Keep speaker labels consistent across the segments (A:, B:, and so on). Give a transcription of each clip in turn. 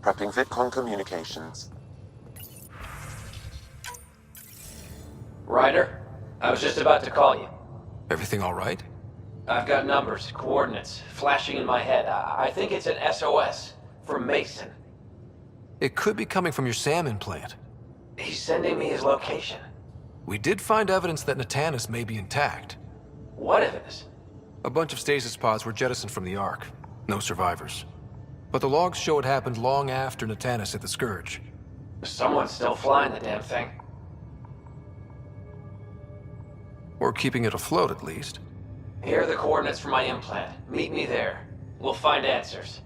A: Prepping VidCon communications.
B: Ryder, I was just about to call you.
C: Everything all right?
B: I've got numbers, coordinates, flashing in my head. I think it's an SOS from Mason.
C: It could be coming from your salmon plant.
B: He's sending me his location.
C: We did find evidence that Natanis may be intact.
B: What evidence?
C: A bunch of stasis pods were jettisoned from the Ark. No survivors. But the logs show it happened long after Natanis hit the Scourge.
B: Someone's still flying the damn thing.
C: Or keeping it afloat, at least.
B: Here are the coordinates for my implant. Meet me there. We'll find answers.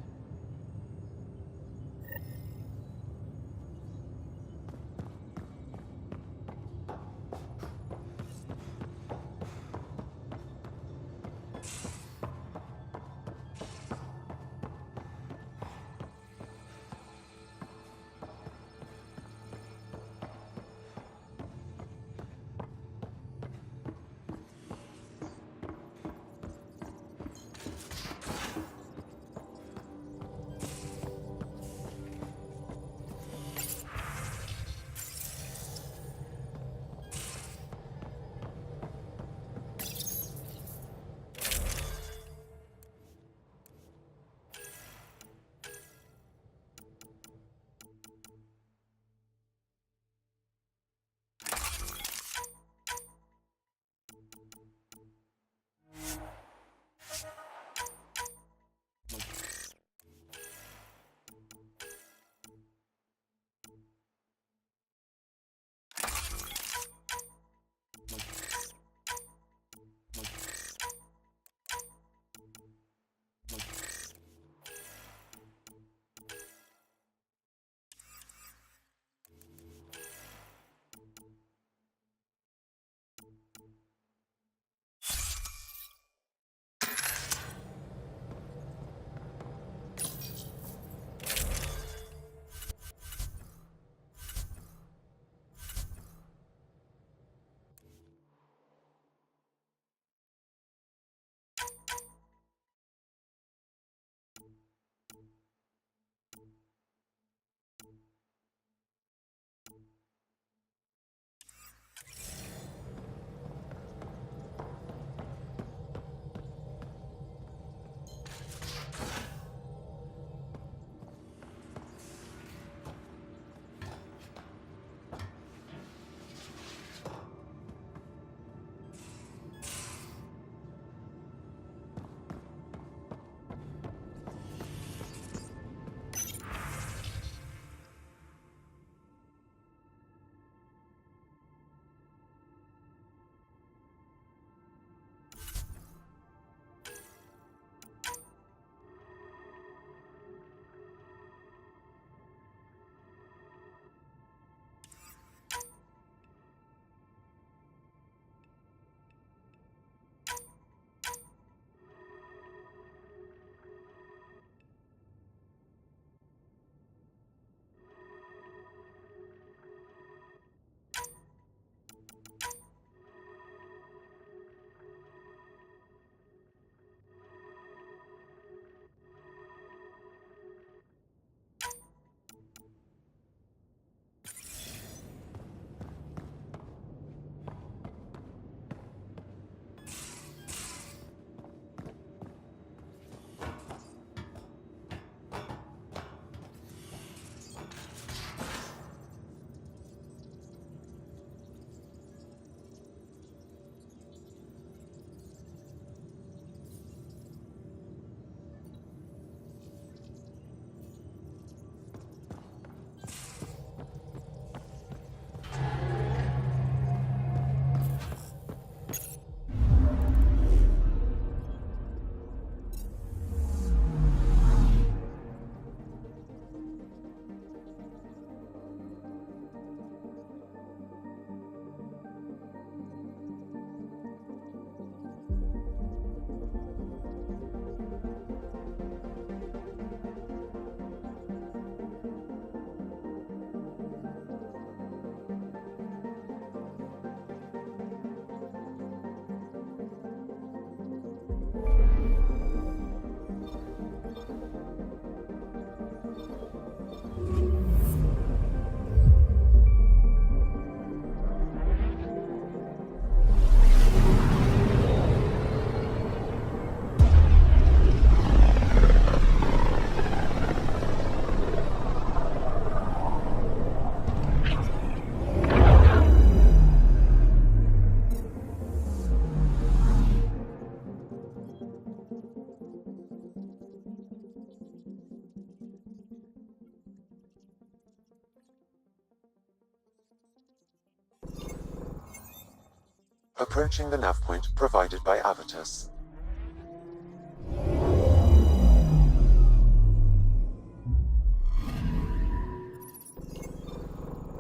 A: Approaching the nav point provided by Avitus.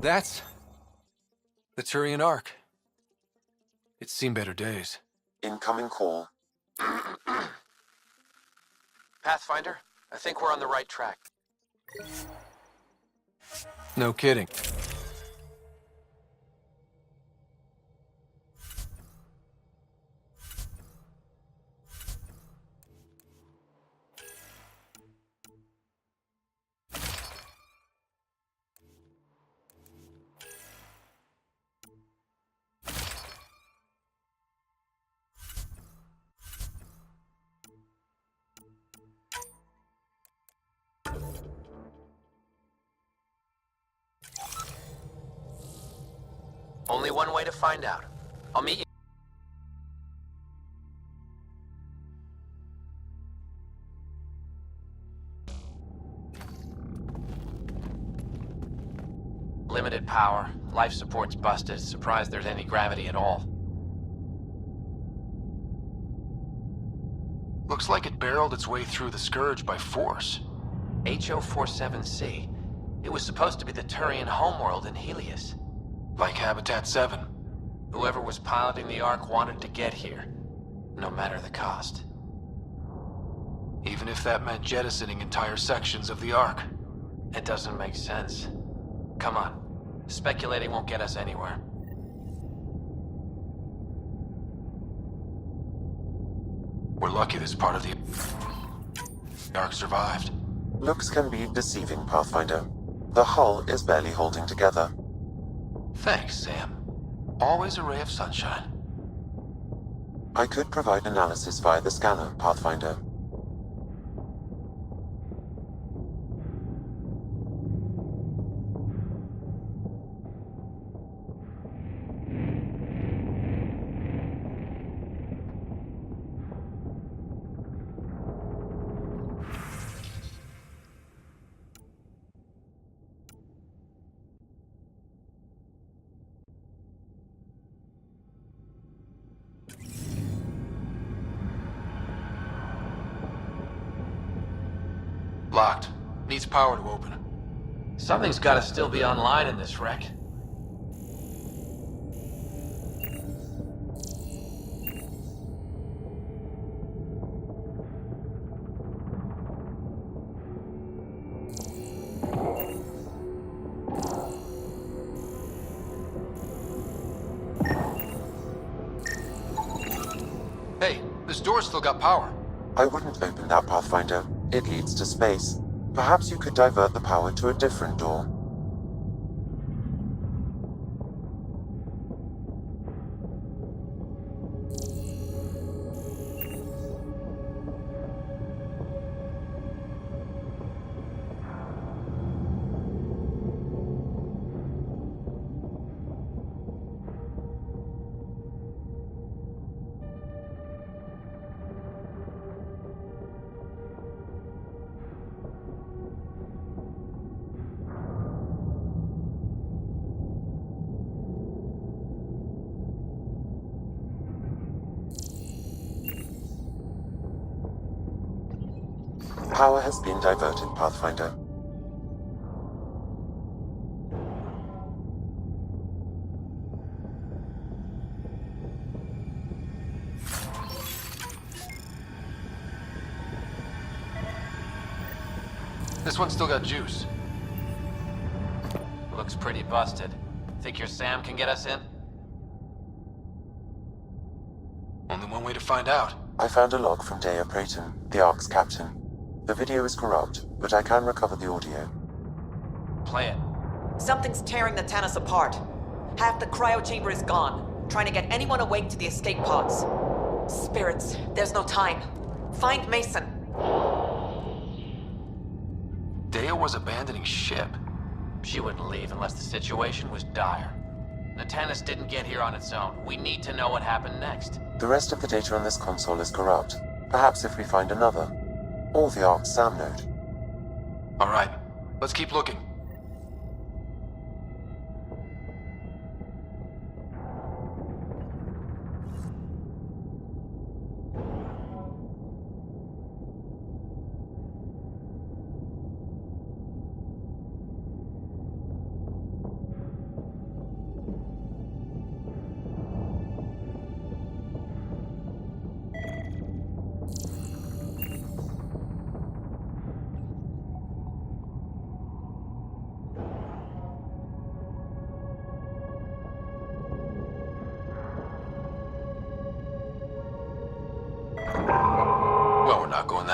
C: That's the Turian Ark. It's seen better days.
A: Incoming call.
B: Pathfinder, I think we're on the right track.
C: No kidding.
B: Only one way to find out. I'll meet you. Limited power. Life support's busted. Surprised there's any gravity at all.
C: Looks like it barreled its way through the Scourge by force.
B: HO-47C. It was supposed to be the Turian homeworld in Helios.
C: Like Habitat 7.
B: Whoever was piloting the Ark wanted to get here, no matter the cost.
C: Even if that meant jettisoning entire sections of the Ark.
B: It doesn't make sense. Come on. Speculating won't get us anywhere.
C: We're lucky this part of the Ark survived.
A: Looks can be deceiving, Pathfinder. The hull is barely holding together.
C: Thanks, Sam. Always a ray of sunshine.
A: I could provide analysis via the scanner, Pathfinder.
C: Locked. Needs power to open.
B: Something's gotta still be online in this wreck.
C: Hey, this door's still got power.
A: I wouldn't open that, Pathfinder. It leads to space. Perhaps you could divert the power to a different door. Power has been diverted, Pathfinder.
C: This one's still got juice.
B: Looks pretty busted. Think your Sam can get us in?
C: Only one way to find out.
A: I found a log from Dea Prayton, the Ark's captain. The video is corrupt, but I can recover the audio.
B: Play it.
D: Something's tearing the Tannis apart. Half the cryo chamber is gone, trying to get anyone awake to the escape pods. Spirits, there's no time. Find Mason.
C: Dea was abandoning ship.
B: She wouldn't leave unless the situation was dire. Natanus didn't get here on its own. We need to know what happened next.
A: The rest of the data on this console is corrupt. Perhaps if we find another. Or the Ark's SAM node.
C: All right, let's keep looking.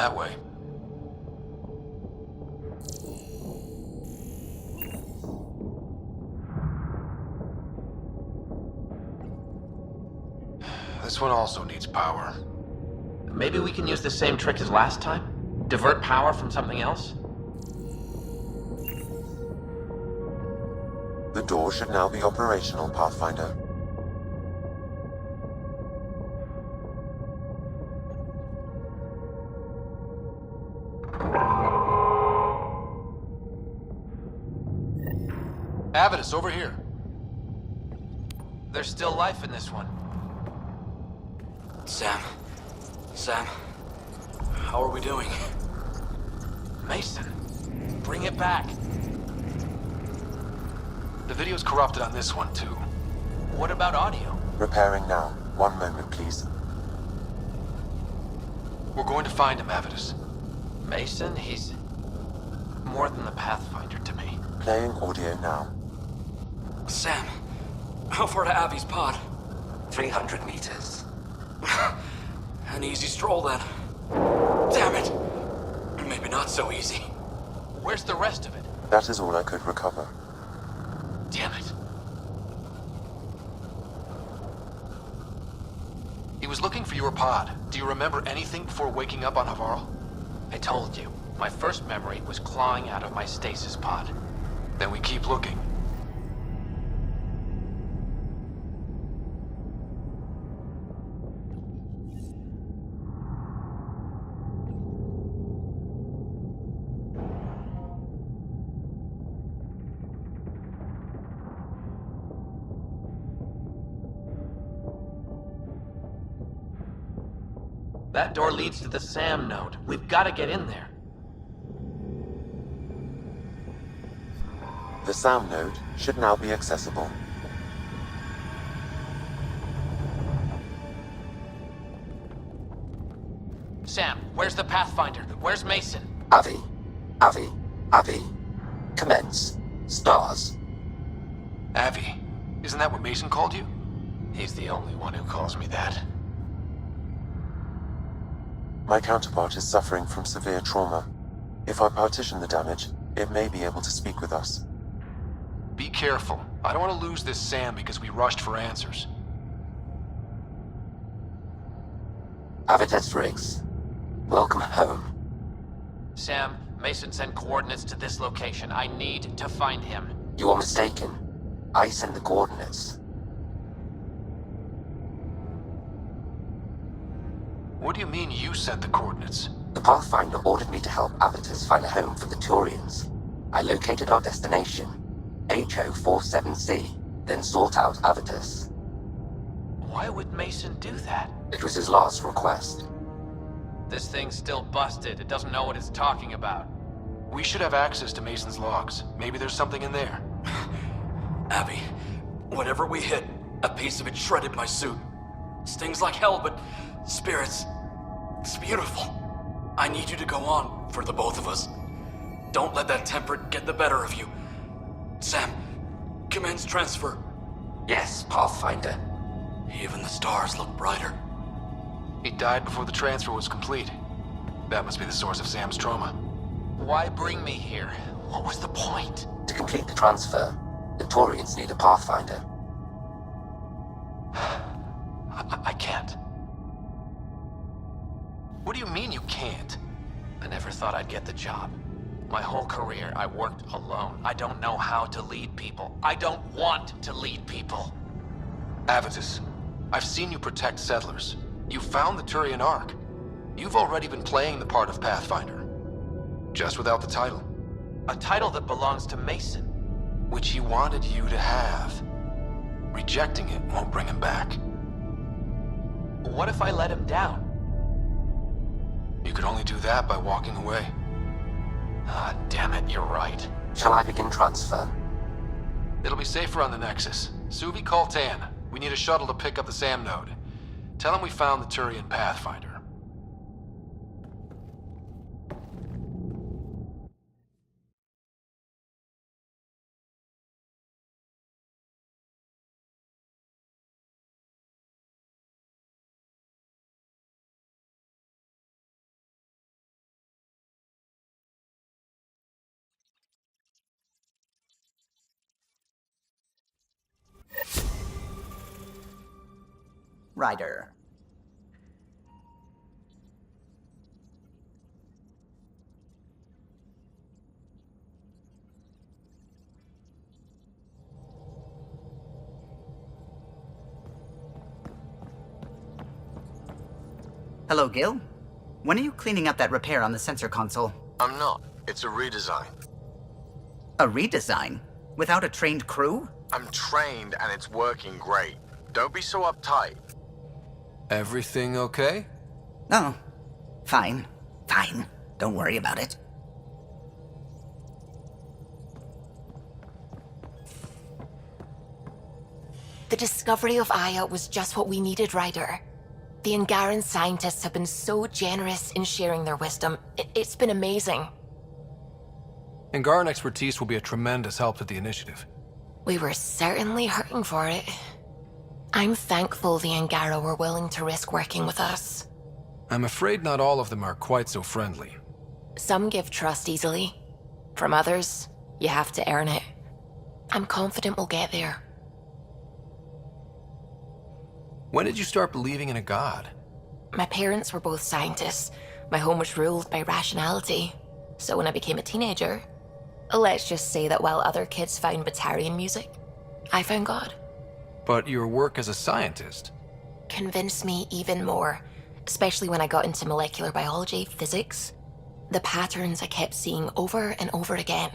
C: that way. This one also needs power.
B: Maybe we can use the same trick as last time? Divert power from something else?
A: The door should now be operational, Pathfinder.
C: Avidus, over here.
B: There's still life in this one.
E: Sam, how are we doing?
B: Mason, bring it back.
C: The video's corrupted on this one, too.
B: What about audio?
A: Repairing now. 1 moment, please.
C: We're going to find him, Avidus.
B: Mason, he's more than the Pathfinder to me.
A: Playing audio now.
E: Sam, how far to Avi's pod?
F: 300 meters.
E: An easy stroll then. Damn it! Maybe not so easy.
B: Where's the rest of it?
A: That is all I could recover.
B: Damn it.
C: He was looking for your pod. Do you remember anything before waking up on Havarl?
B: I told you. My first memory was clawing out of my stasis pod.
C: Then we keep looking.
B: That door leads to the SAM node. We've got to get in there.
A: The SAM node should now be accessible.
B: Sam, where's the Pathfinder? Where's Mason?
F: Avi. Commence. Stars.
C: Avi. Isn't that what Mason called you?
B: He's the only one who calls me that.
A: My counterpart is suffering from severe trauma. If I partition the damage, it may be able to speak with us.
C: Be careful. I don't want to lose this Sam because we rushed for answers.
F: Avites Riggs. Welcome home.
B: Sam, Mason sent coordinates to this location. I need to find him.
F: You are mistaken. I send the coordinates.
C: What do you mean you sent the coordinates?
F: The Pathfinder ordered me to help Avitus find a home for the Turians. I located our destination, HO47C, then sought out Avitus.
B: Why would Mason do that?
F: It was his last request.
B: This thing's still busted. It doesn't know what it's talking about.
C: We should have access to Mason's logs. Maybe there's something in there.
E: Abby, whatever we hit, a piece of it shredded my suit. Stings like hell, but spirits, it's beautiful. I need you to go on for the both of us. Don't let that temper get the better of you. Sam, commence transfer.
F: Yes, Pathfinder.
E: Even the stars look brighter.
C: He died before the transfer was complete. That must be the source of Sam's trauma.
B: Why bring me here? What was the point?
F: To complete the transfer, the Turians need a Pathfinder.
C: I can't. What do you mean you can't?
B: I never thought I'd get the job. My whole career, I worked alone. I don't know how to lead people. I don't want to lead people.
C: Avitus, I've seen you protect settlers. You found the Turian Ark. You've already been playing the part of Pathfinder. Just without the title.
B: A title that belongs to Mason.
C: Which he wanted you to have. Rejecting it won't bring him back.
B: What if I let him down?
C: You could only do that by walking away.
B: Ah, damn it, you're right.
F: Shall I begin transfer?
C: It'll be safer on the Nexus. Suvi, call Tan. We need a shuttle to pick up the SAM node. Tell him we found the Turian Pathfinder.
G: Ryder. Hello, Gil. When are you cleaning up that repair on the sensor console?
H: I'm not. It's a redesign.
G: A redesign? Without a trained crew?
H: I'm trained and it's working great. Don't be so uptight.
C: Everything okay?
G: Oh, fine. Fine. Don't worry about it.
I: The discovery of Aya was just what we needed, Ryder. The Angaran scientists have been so generous in sharing their wisdom. It's been amazing.
C: Angaran expertise will be a tremendous help to the initiative.
I: We were certainly hurting for it. I'm thankful the Angara were willing to risk working with us.
C: I'm afraid not all of them are quite so friendly.
I: Some give trust easily. From others, you have to earn it. I'm confident we'll get there.
C: When did you start believing in a god?
I: My parents were both scientists. My home was ruled by rationality. So when I became a teenager, let's just say that while other kids found Batarian music, I found God.
C: But your work as a scientist?
I: Convinced me even more, especially when I got into molecular biology, physics. The patterns I kept seeing over and over again,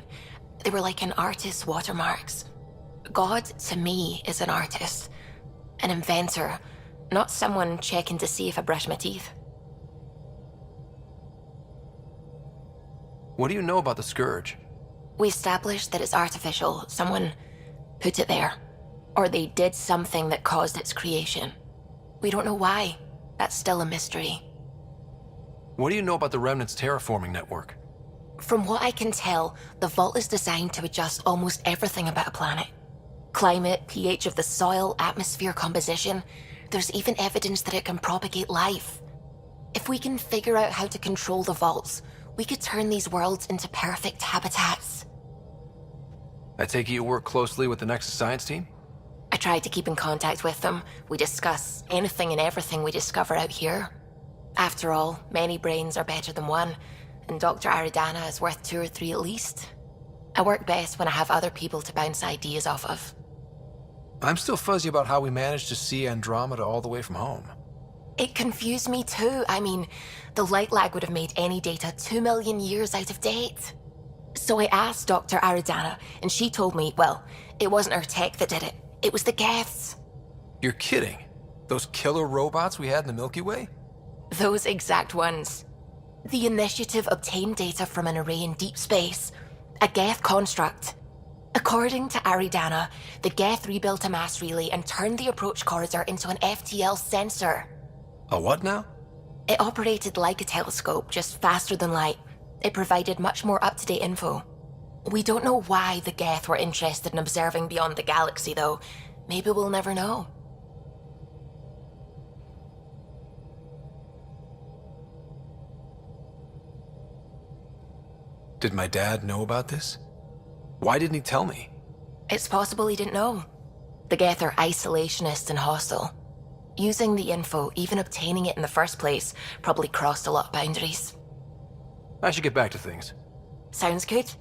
I: they were like an artist's watermarks. God, to me, is an artist. An inventor, not someone checking to see if I brush my teeth.
C: What do you know about the Scourge?
I: We established that it's artificial. Someone put it there. Or they did something that caused its creation. We don't know why. That's still a mystery.
C: What do you know about the Remnant's terraforming network?
I: From what I can tell, the vault is designed to adjust almost everything about a planet. Climate, pH of the soil, atmosphere composition. There's even evidence that it can propagate life. If we can figure out how to control the vaults, we could turn these worlds into perfect habitats.
C: I take it you work closely with the Nexus Science team?
I: I try to keep in contact with them. We discuss anything and everything we discover out here. After all, many brains are better than one, and Dr. Aridana is worth 2 or 3 at least. I work best when I have other people to bounce ideas off of.
C: I'm still fuzzy about how we managed to see Andromeda all the way from home.
I: It confused me too. I mean, the light lag would have made any data 2 million years out of date. So I asked Dr. Aridana, and she told me, well, it wasn't her tech that did it. It was the Geths.
C: You're kidding? Those killer robots we had in the Milky Way?
I: Those exact ones. The initiative obtained data from an array in deep space, a Geth construct. According to Aridana, the Geth rebuilt a mass relay and turned the approach corridor into an FTL sensor.
C: A what now?
I: It operated like a telescope, just faster than light. It provided much more up-to-date info. We don't know why the Geth were interested in observing beyond the galaxy, though. Maybe we'll never know.
C: Did my dad know about this? Why didn't he tell me?
I: It's possible he didn't know. The Geth are isolationist and hostile. Using the info, even obtaining it in the first place, probably crossed a lot of boundaries.
C: I should get back to things.
I: Sounds good.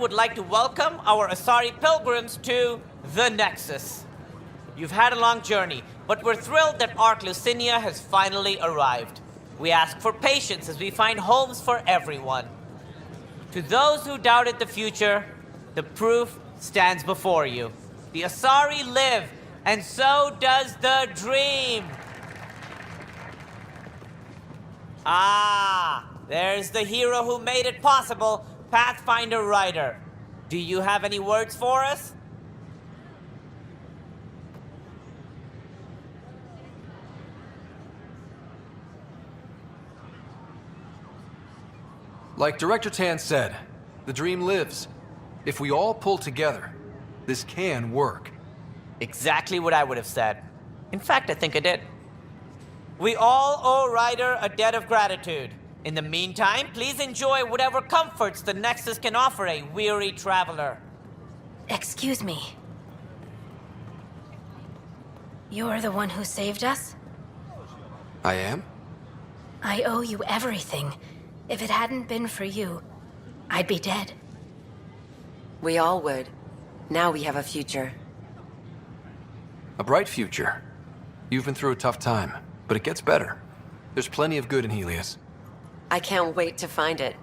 J: would like to welcome our Asari pilgrims to the Nexus. You've had a long journey, but we're thrilled that Ark Lucinia has finally arrived. We ask for patience as we find homes for everyone. To those who doubted the future, the proof stands before you. The Asari live, and so does the dream. Ah, there's the hero who made it possible, Pathfinder Ryder. Do you have any words for us?
C: Like Director Tan said, the dream lives. If we all pull together, this can work.
J: Exactly what I would have said. In fact, I think I did. We all owe Ryder a debt of gratitude. In the meantime, please enjoy whatever comforts the Nexus can offer a weary traveler.
K: Excuse me. You're the one who saved us?
C: I am?
K: I owe you everything. If it hadn't been for you, I'd be dead.
L: We all would. Now we have a future.
C: A bright future. You've been through a tough time, but it gets better. There's plenty of good in Helios.
L: I can't wait to find it.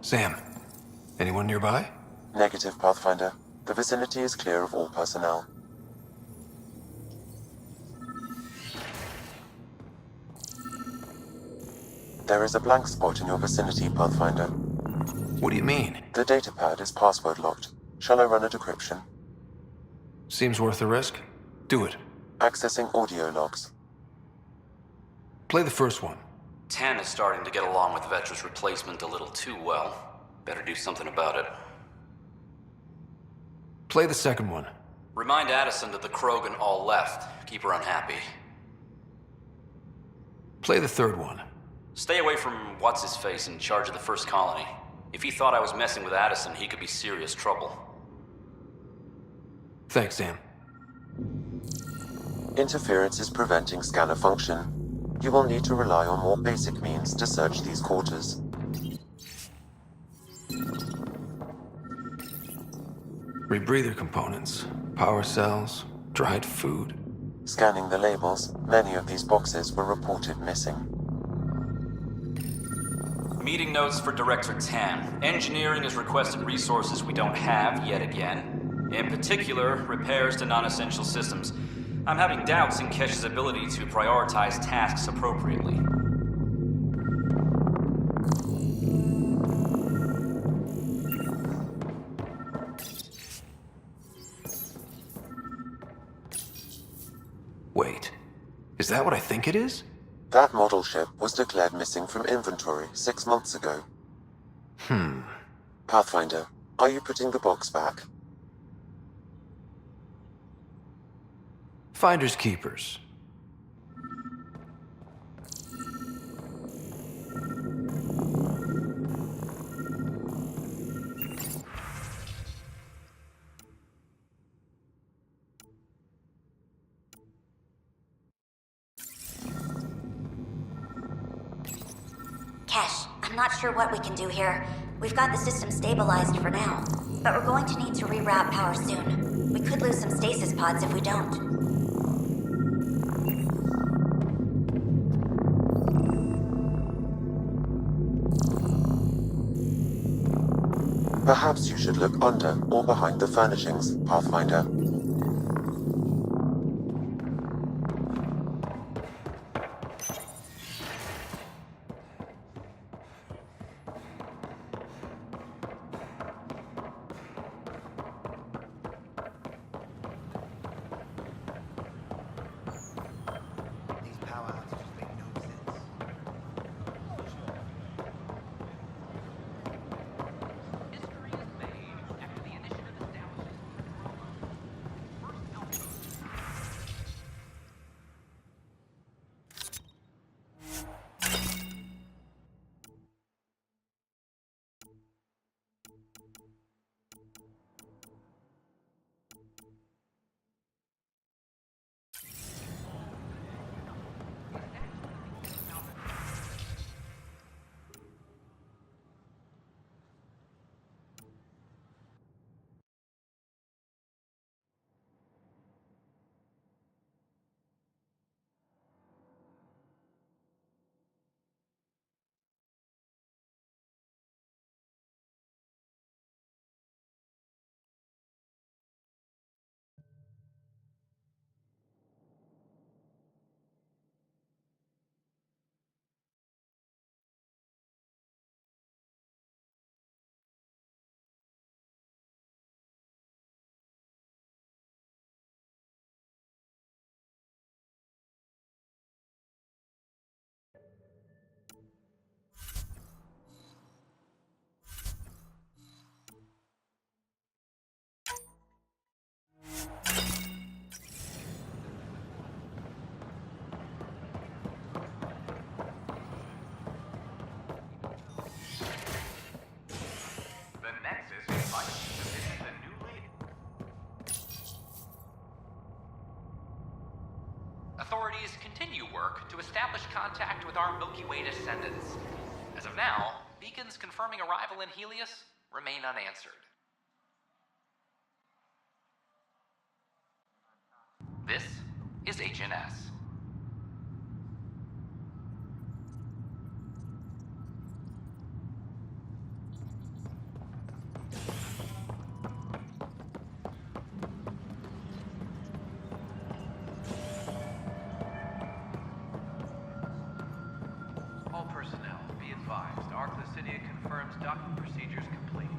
C: Sam, anyone nearby?
A: Negative, Pathfinder. The vicinity is clear of all personnel. There is a blank spot in your vicinity, Pathfinder.
C: What do you mean?
A: The datapad is password locked. Shall I run a decryption?
C: Seems worth the risk. Do it.
A: Accessing audio logs.
C: Play the first one.
E: Tan is starting to get along with Vetra's replacement a little too well. Better do something about it.
C: Play the second one.
E: Remind Addison that the Krogan all left. Keep her unhappy.
C: Play the third one.
E: Stay away from what's-his-face in charge of the first colony. If he thought I was messing with Addison, he could be serious trouble.
C: Thanks, Sam.
A: Interference is preventing scanner function. You will need to rely on more basic means to search these quarters.
C: Rebreather components, power cells, dried food.
A: Scanning the labels, many of these boxes were reported missing.
E: Meeting notes for Director Tan. Engineering has requested resources we don't have yet again. In particular, repairs to non-essential systems. I'm having doubts in Kesh's ability to prioritize tasks appropriately.
C: Wait, is that what I think it is?
A: That model ship was declared missing from inventory 6 months ago. Pathfinder, are you putting the box back?
C: Finders keepers.
M: Kesh, I'm not sure what we can do here. We've got the system stabilized for now, but we're going to need to reroute power soon. We could lose some stasis pods if we don't.
A: Perhaps you should look under or behind the furnishings, Pathfinder.
B: to establish contact with our Milky Way descendants. As of now, beacons confirming arrival in Helios remain unanswered. This is HNS.
N: All personnel, be advised. Arclucinia confirms docking procedures complete.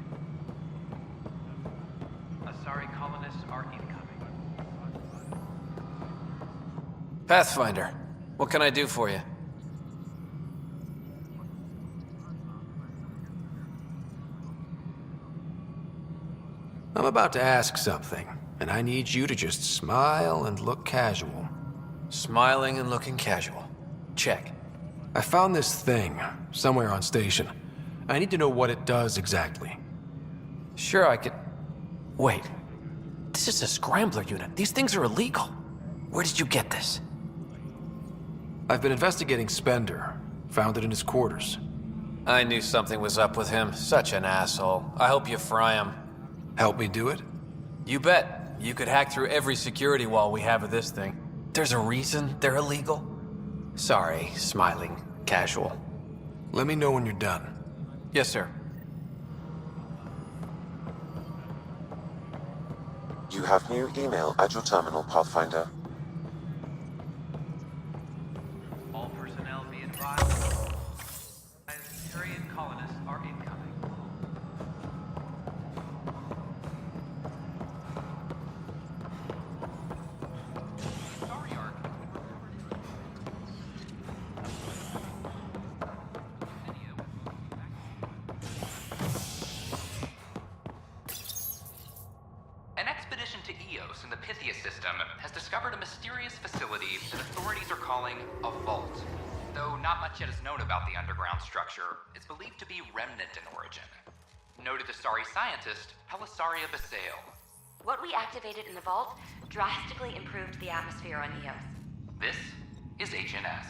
N: Asari colonists are incoming.
C: Pathfinder, what can I do for you? I'm about to ask something, and I need you to just smile and look casual. Smiling and looking casual. Check. I found this thing somewhere on station. I need to know what it does exactly. Sure, I could... Wait. This is a scrambler unit. These things are illegal. Where did you get this? I've been investigating Spender. Found it in his quarters. I knew something was up with him. Such an asshole. I hope you fry him. Help me do it? You bet. You could hack through every security wall we have of this thing. There's a reason they're illegal? Sorry, smiling, casual. Let me know when you're done. Yes, sir.
A: You have new email at your terminal, Pathfinder.
N: All personnel, be advised. Turian colonists are incoming.
B: An expedition to Eos in the Pythia system has discovered a mysterious facility that authorities are calling a vault. Though not much yet is known about the underground structure, it's believed to be remnant in origin. Noted Asari scientist Pelisaria Basale.
M: What we activated in the vault drastically improved the atmosphere on Eos.
B: This is HNS.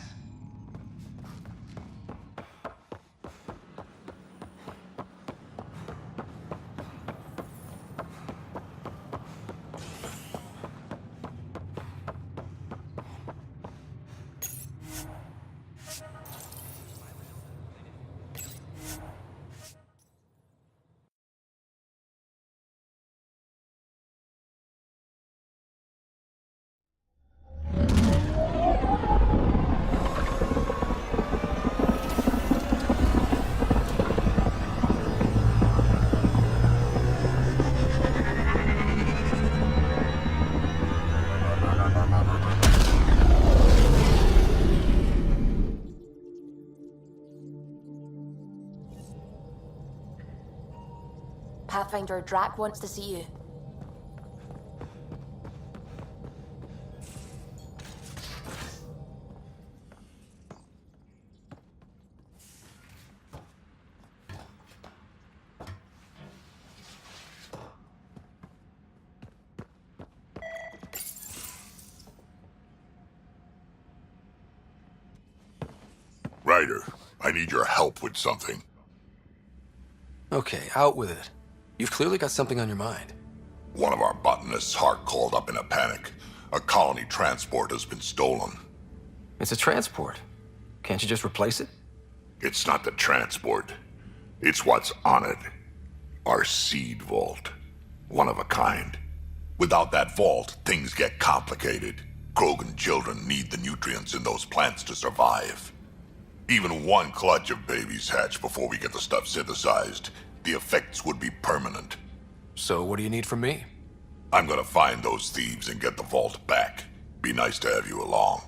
I: Pathfinder, Drac wants to see you.
O: Ryder, I need your help with something.
C: Okay, out with it. You've clearly got something on your mind.
O: One of our botanists' Hart called up in a panic. A colony transport has been stolen.
C: It's a transport. Can't you just replace it?
O: It's not the transport. It's what's on it. Our seed vault. One of a kind. Without that vault, things get complicated. Krogan children need the nutrients in those plants to survive. Even one clutch of babies hatch before we get the stuff synthesized. The effects would be permanent.
C: So what do you need from me?
O: I'm gonna find those thieves and get the vault back. Be nice to have you along.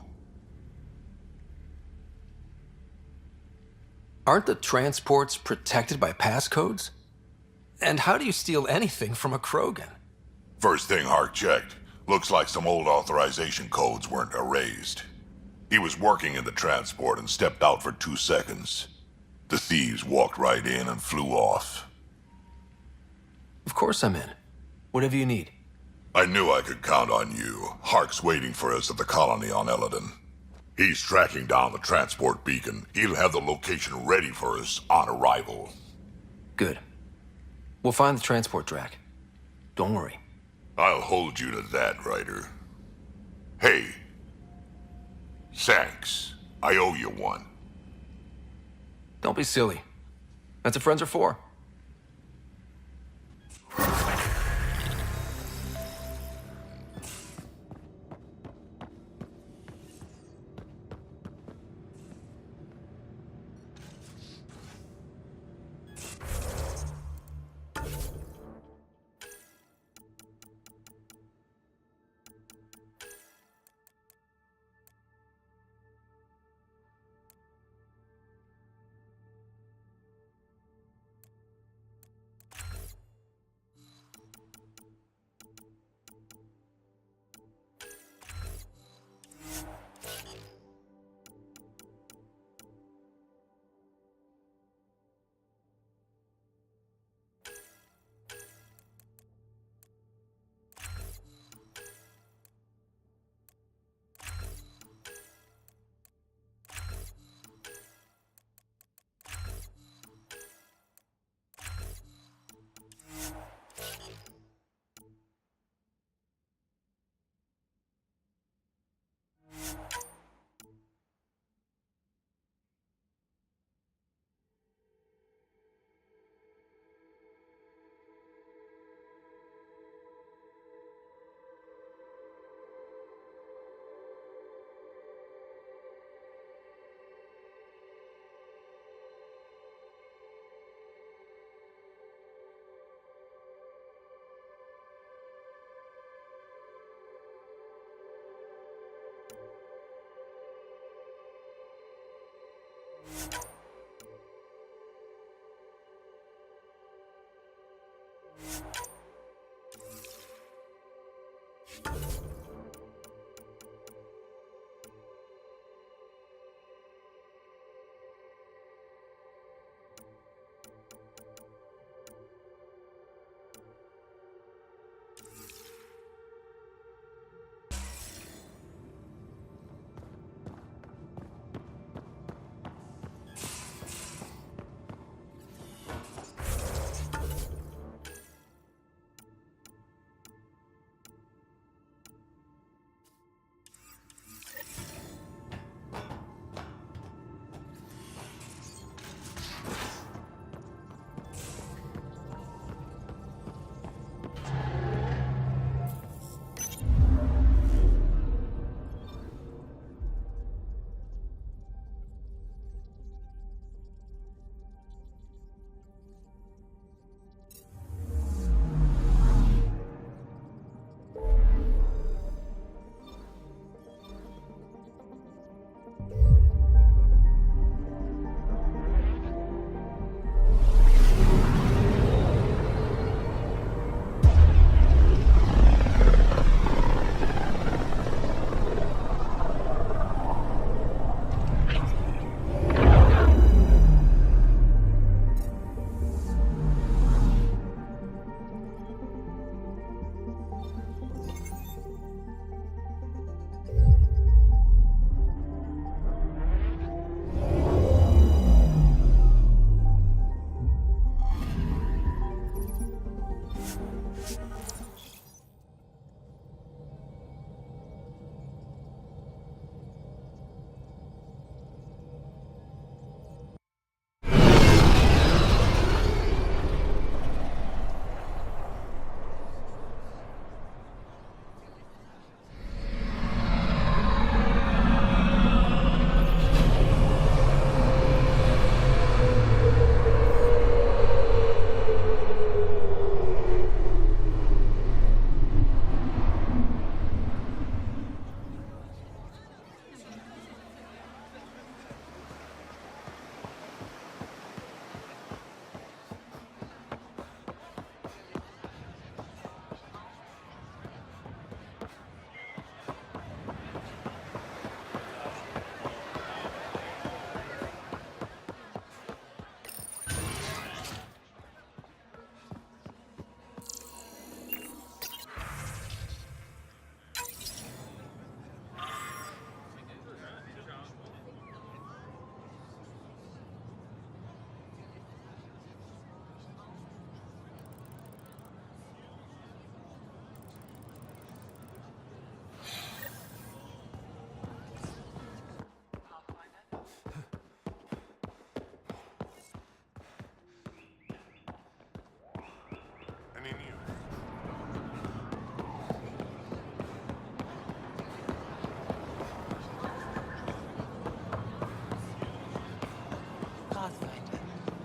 C: Aren't the transports protected by passcodes? And how do you steal anything from a Krogan?
O: First thing Hart checked. Looks like some old authorization codes weren't erased. He was working in the transport and stepped out for 2 seconds. The thieves walked right in and flew off.
C: Of course I'm in. Whatever you need.
O: I knew I could count on you. Hark's waiting for us at the colony on Eladon. He's tracking down the transport beacon. He'll have the location ready for us on arrival.
C: Good. We'll find the transport track. Don't worry.
O: I'll hold you to that, Ryder. Hey. Thanks. I owe you one.
C: Don't be silly. That's what friends are for.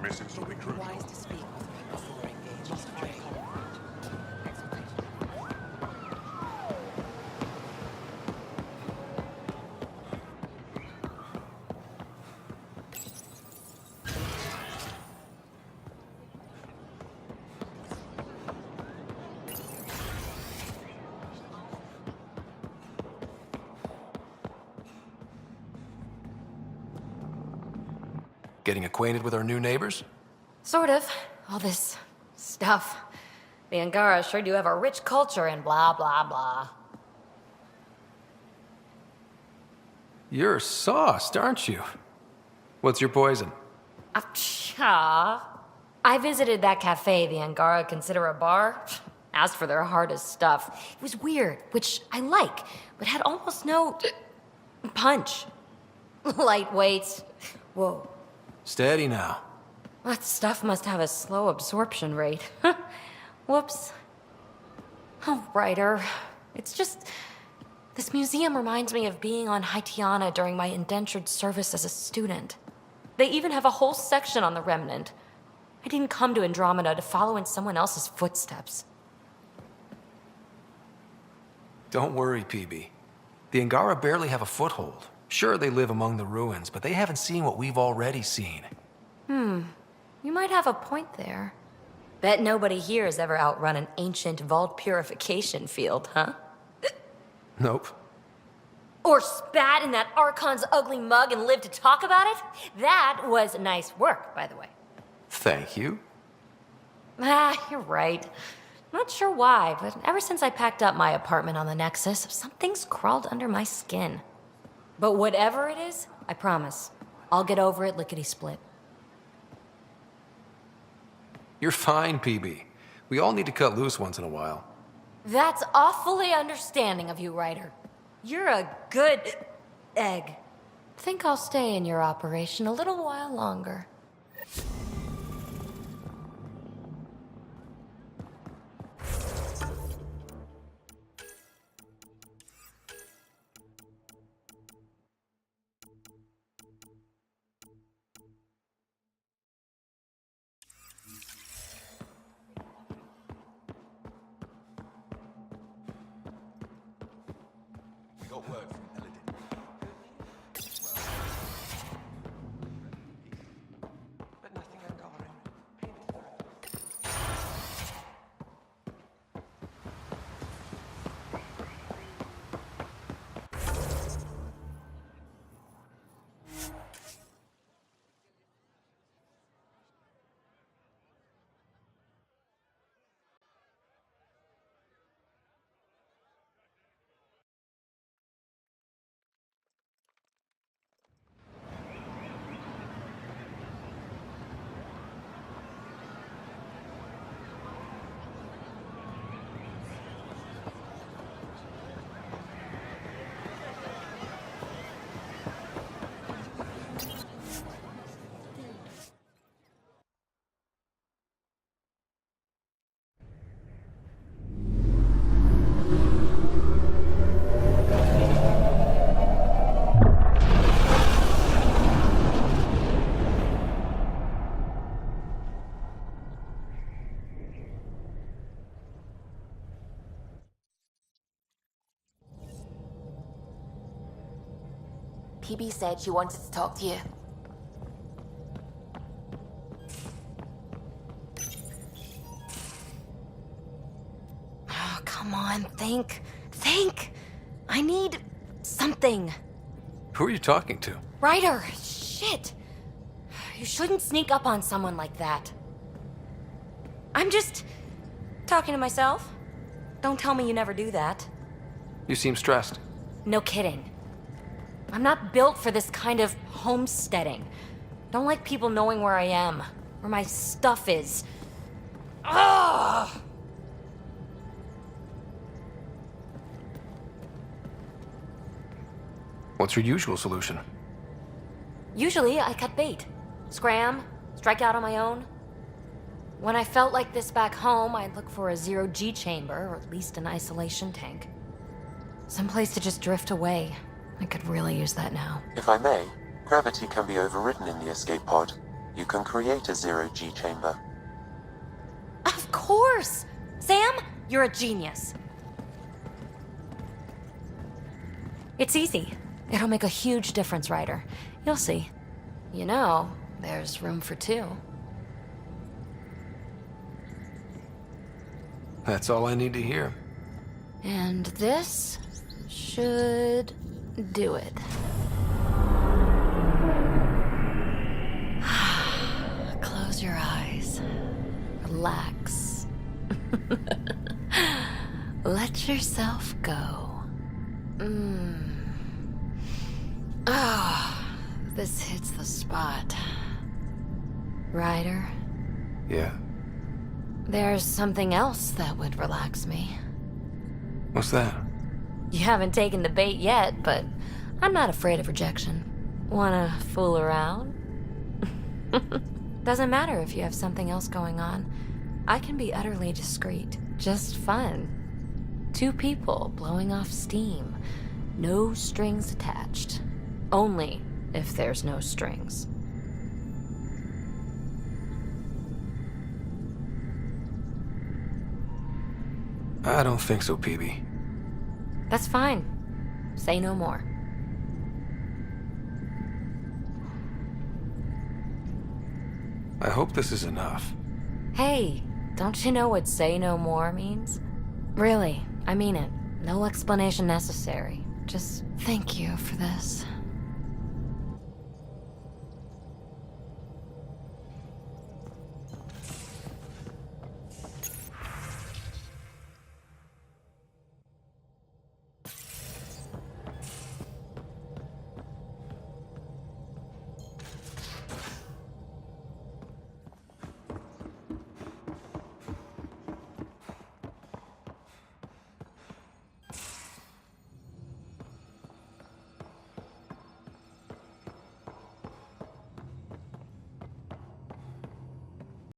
O: Missing something crucial.
D: Wise to speak with me before engaging.
C: Getting acquainted with our new neighbors?
K: Sort of. All this stuff. The Angara sure do have a rich culture and blah, blah, blah.
C: You're sauced, aren't you? What's your poison?
K: I visited that cafe the Angara consider a bar. Asked for their hardest stuff. It was weird, which I like, but had almost no punch. Lightweight. Whoa.
C: Steady now.
K: That stuff must have a slow absorption rate. Whoops. Oh, Ryder. It's just... This museum reminds me of being on Haitiana during my indentured service as a student. They even have a whole section on the Remnant. I didn't come to Andromeda to follow in someone else's footsteps.
C: Don't worry, PB. The Angara barely have a foothold. Sure, they live among the ruins, but they haven't seen what we've already seen.
K: You might have a point there. Bet nobody here has ever outrun an ancient vault purification field, huh?
C: Nope.
K: Or spat in that Archon's ugly mug and lived to talk about it? That was nice work, by the way.
C: Thank you.
K: You're right. Not sure why, but ever since I packed up my apartment on the Nexus, something's crawled under my skin. But whatever it is, I promise, I'll get over it lickety-split.
C: You're fine, PB. We all need to cut loose once in a while.
K: That's awfully understanding of you, Ryder. You're a good egg. Think I'll stay in your operation a little while longer.
I: PB said she wanted to talk to you.
K: Oh, come on, think. Think! I need something.
C: Who are you talking to?
K: Ryder, shit! You shouldn't sneak up on someone like that. I'm just talking to myself. Don't tell me you never do that.
C: You seem stressed.
K: No kidding. I'm not built for this kind of homesteading. Don't like people knowing where I am, where my stuff is. Ugh!
C: What's your usual solution?
K: Usually, I cut bait. Scram, strike out on my own. When I felt like this back home, I'd look for a zero-G chamber, or at least an isolation tank. Someplace to just drift away. I could really use that now.
A: If I may, gravity can be overridden in the escape pod. You can create a zero-G chamber.
K: Of course! Sam, you're a genius. It's easy. It'll make a huge difference, Ryder. You'll see. You know, there's room for two.
C: That's all I need to hear.
K: And this should do it. Close your eyes. Relax. Let yourself go. This hits the spot. Ryder?
C: Yeah?
K: There's something else that would relax me.
C: What's that?
K: You haven't taken the bait yet, but I'm not afraid of rejection. Wanna fool around? Doesn't matter if you have something else going on. I can be utterly discreet. Just fun. Two people blowing off steam. No strings attached. Only if there's no strings.
C: I don't think so, PB.
K: That's fine. Say no more.
C: I hope this is enough.
K: Hey, don't you know what say no more means? Really, I mean it. No explanation necessary. Just thank you for this.